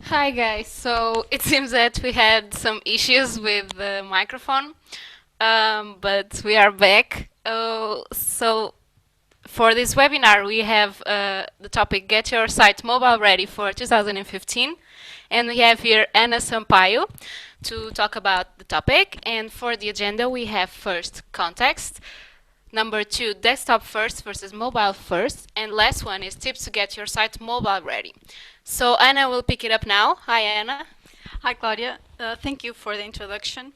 Hi guys, so it seems that we had some issues with the microphone, but we are back. So for this webinar, we have the topic Get Your Site Mobile Ready for 2015, and we have here Ana Sampaio to talk about the topic. And for the agenda, we have first context, number two, desktop first versus mobile first. And last one is tips to get your site mobile ready. So Anna will pick it up now. Hi, Anna. Hi, Claudia. Thank you for the introduction.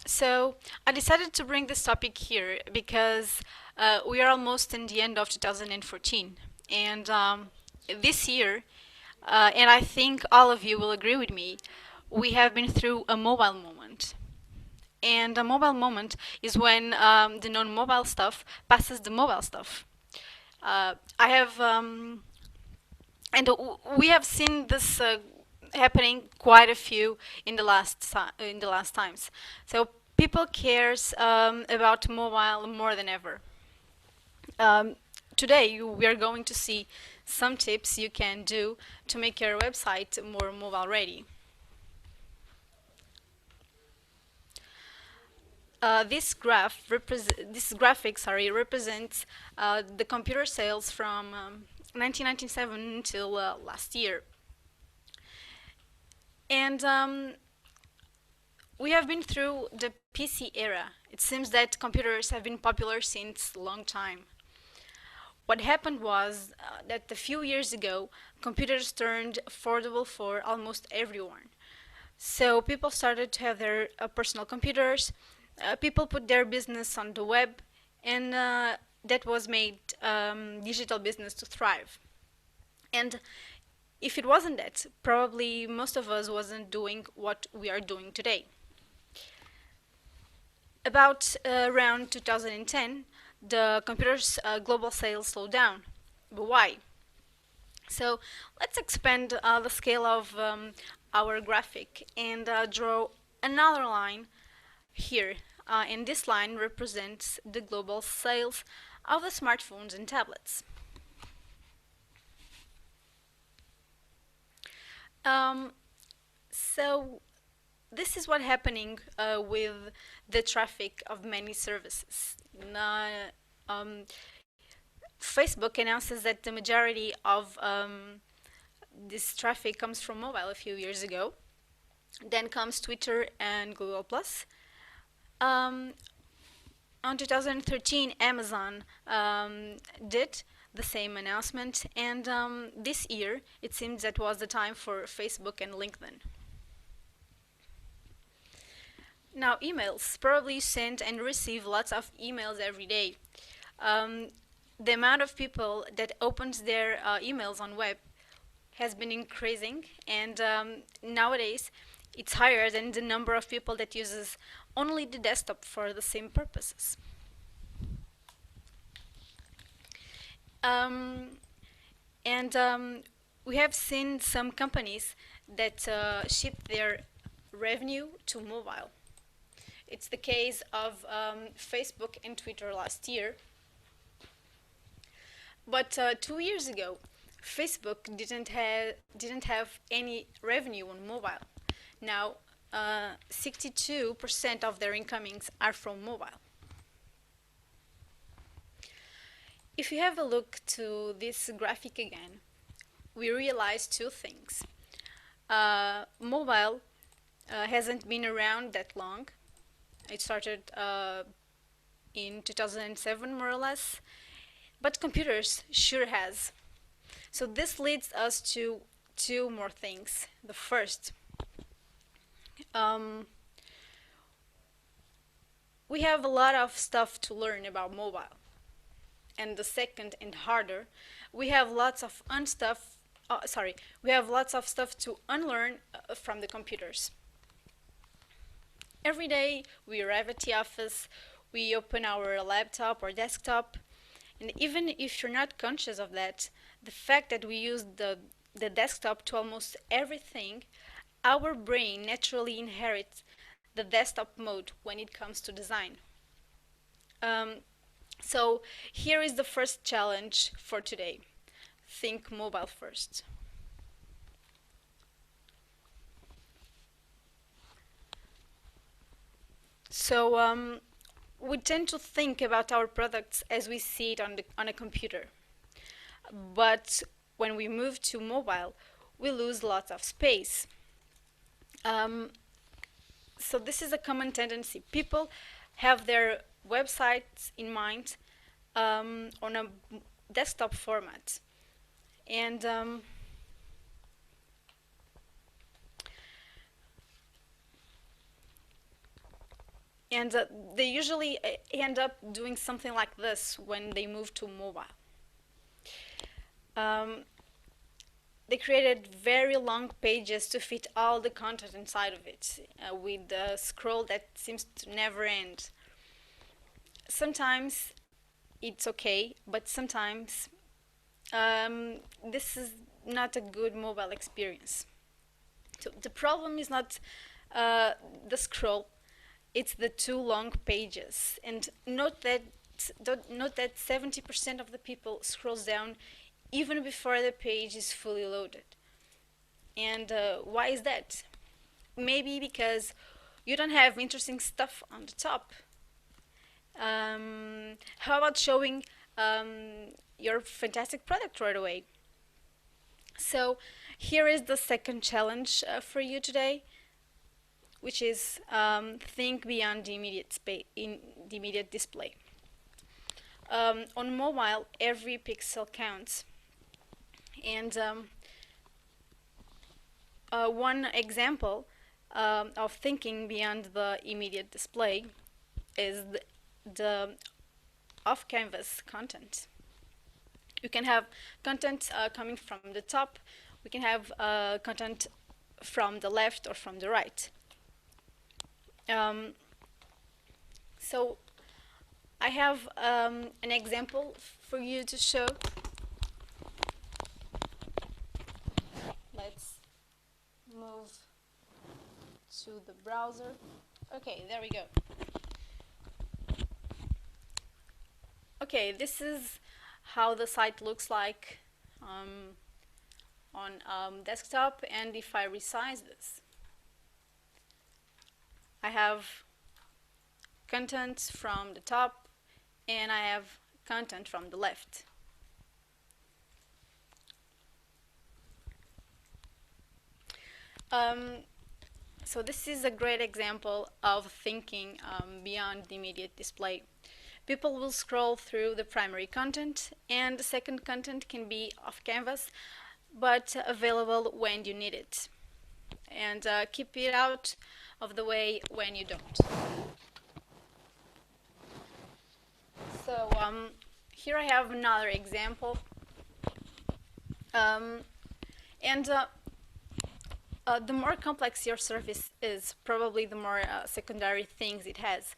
So I decided to bring this topic here because we are almost in the end of 2014. And this year, and I think all of you will agree with me, we have been through a mobile moment. And a mobile moment is when the non-mobile stuff passes the mobile stuff. I have and we have seen this happening quite a few in the last times. So people cares about mobile more than ever. Um, Today we are going to see some tips you can do to make your website more mobile ready. This graphic, represents the computer sales from 1997 until last year. And we have been through the PC era. It seems that computers have been popular since a long time. What happened was that a few years ago, computers turned affordable for almost everyone. So people started to have their personal computers. People put their business on the web, and that was made digital business to thrive. And if it wasn't that, probably most of us wasn't doing what we are doing today. About around 2010, the computer's global sales slowed down. But why? So let's expand the scale of our graphic and draw another line here. And this line represents the global sales of the smartphones and tablets. Um, so this is what happening with the traffic of many services. Um, Facebook announces that the majority of this traffic comes from mobile a few years ago. Then comes Twitter and Google Plus. Um, on 2013, Amazon did the same announcement, and this year it seems that was the time for Facebook and LinkedIn. Now, emails. Probably you send and receive lots of emails every day. Um, the amount of people that opens their emails on web has been increasing, and nowadays it's higher than the number of people that uses only the desktop for the same purposes. Um, and we have seen some companies that shift their revenue to mobile. It's the case of Facebook and Twitter last year. But 2 years ago, Facebook didn't have any revenue on mobile. Now, 62% of their incomings are from mobile. If you have a look to this graphic again, we realize two things. Mobile hasn't been around that long. It started in 2007, more or less, but computers sure has. So this leads us to two more things. The first, um, we have a lot of stuff to learn about mobile. And the second and harder, we have lots of we have lots of stuff to unlearn from the computers. Every day we arrive at the office, we open our laptop or desktop, and even if you're not conscious of that, the fact that we use the desktop to almost everything, our brain naturally inherits the desktop mode when it comes to design. Um, so here is the first challenge for today. Think mobile first. So we tend to think about our products as we see it on a computer. But when we move to mobile, we lose lots of space. Um, so this is a common tendency. People have their websites in mind on a desktop format. And they usually end up doing something like this when they move to mobile. Um, they created very long pages to fit all the content inside of it, with a scroll that seems to never end. Sometimes it's okay, but sometimes this is not a good mobile experience. So the problem is not the scroll, it's the too long pages. And note that 70% of the people scrolls down even before the page is fully loaded. And why is that? Maybe because you don't have interesting stuff on the top. How about showing your fantastic product right away? So here is the second challenge for you today, which is think beyond the immediate display. On mobile, every pixel counts, and one example of thinking beyond the immediate display is the off-canvas content. You can have content coming from the top. We can have content from the left or from the right. So I have an example for you to show. Let's move to the browser. Okay, there we go. Okay, this is how the site looks like on desktop, and if I resize this, I have content from the top and I have content from the left. So this is a great example of thinking beyond the immediate display. People will scroll through the primary content, and the second content can be off canvas, but available when you need it. And keep it out of the way when you don't. So here I have another example. And the more complex your service is, probably the more secondary things it has.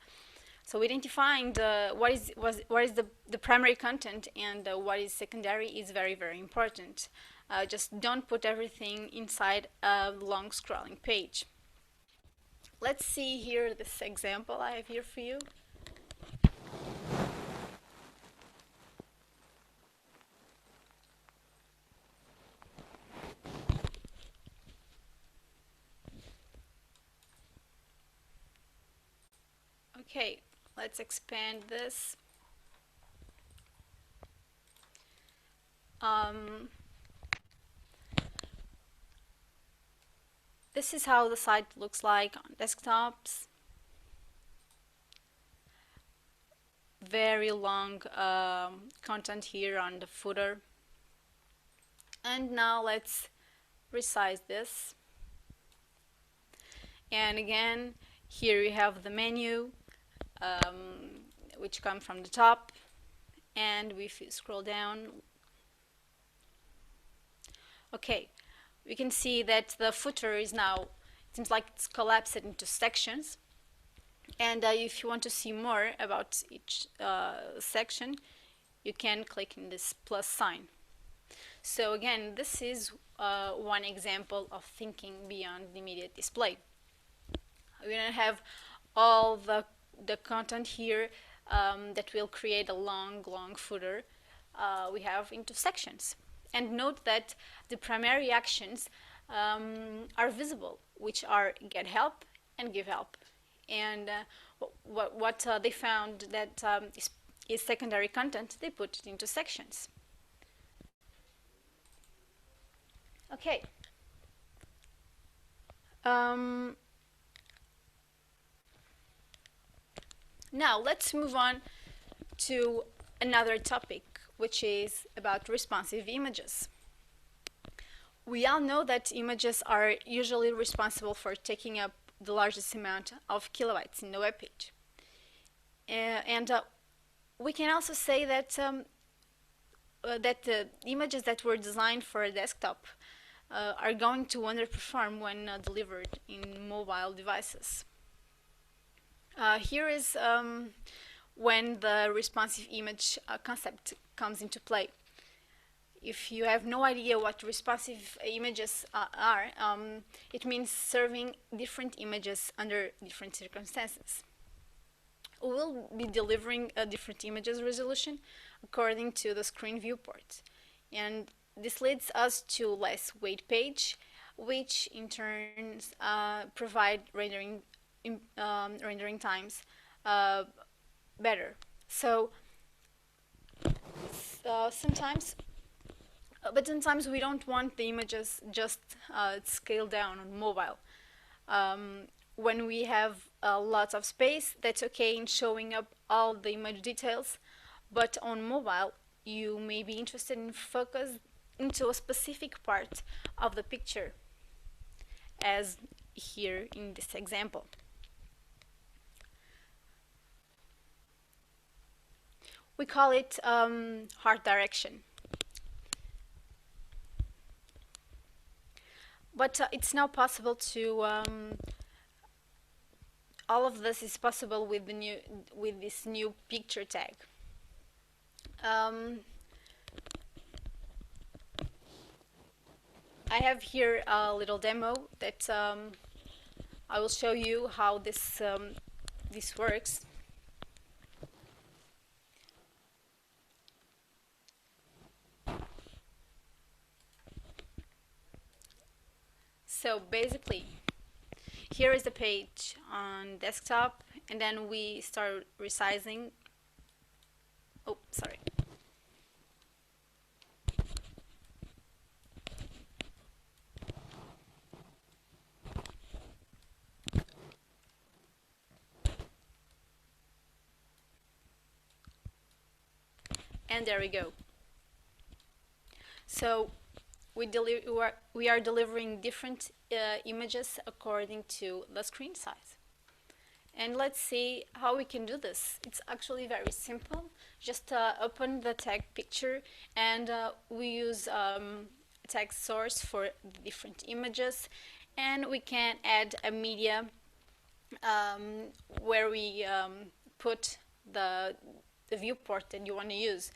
So identifying what is the primary content and what is secondary is very, very important. Just don't put everything inside a long scrolling page. Let's see here this example I have here for you. Okay, let's expand this. This is how the site looks like on desktops. Very long content here on the footer. And now let's resize this. And again, here we have the menu, which comes from the top. And if you scroll down, okay, we can see that the footer is now, it seems like it's collapsed into sections. And if you want to see more about each section, you can click in this plus sign. So again, this is one example of thinking beyond the immediate display. We don't have all the content here that will create a long footer. We have into sections. And note that the primary actions are visible, which are get help and give help. And what they found that is secondary content, they put it into sections. Okay. Um, Now let's move on to another topic, which is about responsive images. We all know that images are usually responsible for taking up the largest amount of kilobytes in the web page. And we can also say that that the images that were designed for a desktop are going to underperform when delivered in mobile devices. Here is when the responsive image concept comes into play. If you have no idea what responsive images are, it means serving different images under different circumstances. We will be delivering a different images resolution according to the screen viewport. And this leads us to less wait page, which in turn provide rendering times better. So sometimes we don't want the images just scaled down on mobile. When we have lots of space, that's okay in showing up all the image details, but on mobile, you may be interested in focus into a specific part of the picture, as here in this example. We call it heart direction. But it's now possible to all of this is possible with this new picture tag. I have here a little demo that I will show you how this works. So basically, here is the page on desktop, and then we start resizing. Oh, sorry. And there we go. So we are delivering different images according to the screen size. And let's see how we can do this. It's actually very simple. Just open the tag picture, and we use tag source for the different images, and we can add a media where we put the viewport that you want to use.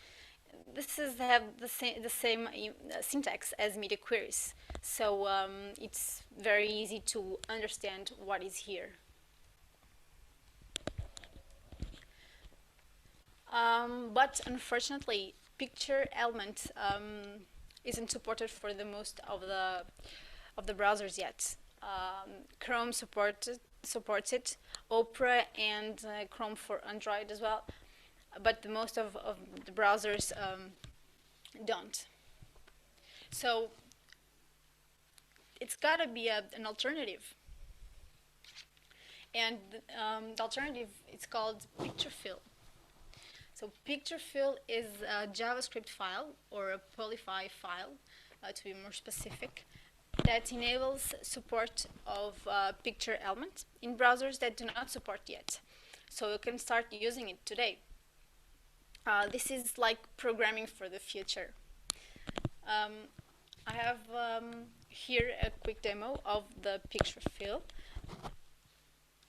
This is have the same syntax as media queries, so it's very easy to understand what is here. But unfortunately, picture element isn't supported for the most of the browsers yet. Chrome supports it, Opera, and Chrome for Android as well. But the most of the browsers don't. So it's got to be an alternative. And the alternative is called Picturefill. So Picturefill is a JavaScript file, or a Polyfi file, to be more specific, that enables support of picture element in browsers that do not support yet. So you can start using it today. This is like programming for the future. I have here a quick demo of the Picturefill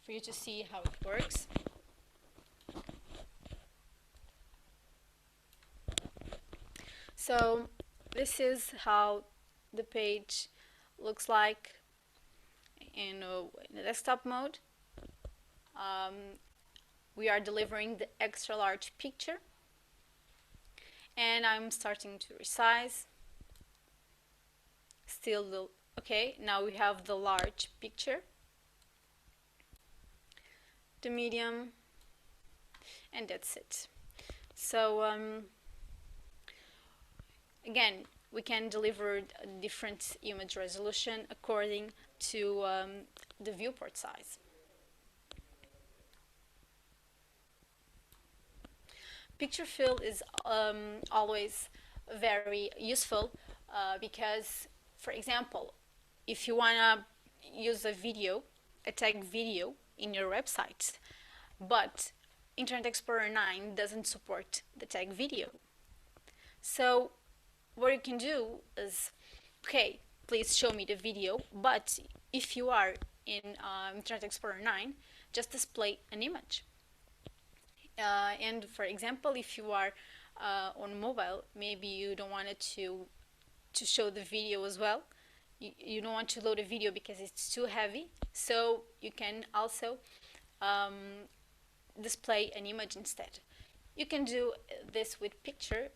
for you to see how it works. So this is how the page looks like in the desktop mode. We are delivering the extra large picture, and I'm starting to resize. Still okay, now we have the large picture. the medium, and that's it. So again, we can deliver a different image resolution according to the viewport size. Picture fill is always very useful because, for example, if you want to use a tag video in your website, but Internet Explorer 9 doesn't support the tag video. So what you can do is, okay, please show me the video, but if you are in Internet Explorer 9, just display an image. And for example, if you are on mobile, maybe you don't want it to show the video as well. You don't want to load a video because it's too heavy, so you can also display an image instead. You can do this with picture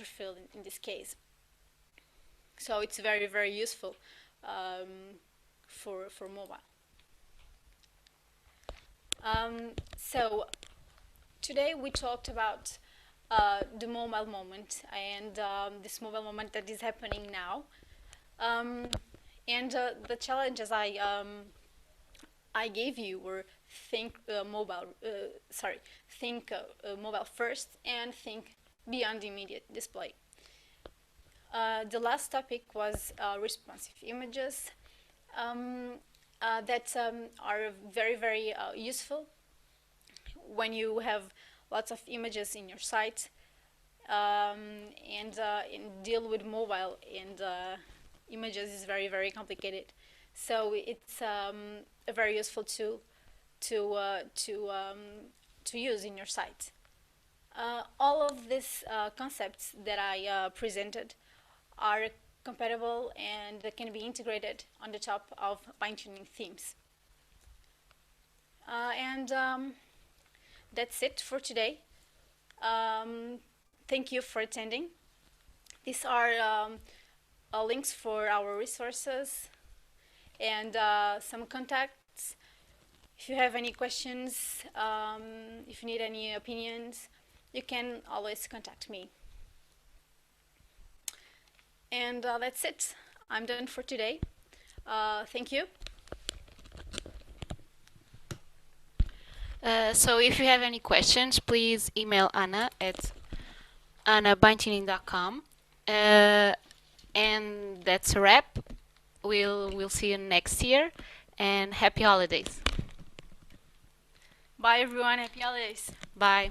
fill in this case. So it's very, very useful for mobile. So today we talked about the mobile moment and this mobile moment that is happening now. And the challenges I gave you were think mobile first and think beyond immediate display. The last topic was responsive images that are very, very useful when you have lots of images in your site and deal with mobile and images is very, very complicated. So it's a very useful tool to use in your site. All of these concepts that I presented are compatible and can be integrated on the top of fine-tuning themes. And that's it for today. Thank you for attending. These are links for our resources and some contacts. If you have any questions, if you need any opinions, you can always contact me. And that's it. I'm done for today. Thank you. So if you have any questions, please email Anna at annabindtuning.com. And that's a wrap. We'll see you next year, and happy holidays. Bye everyone, happy holidays. Bye.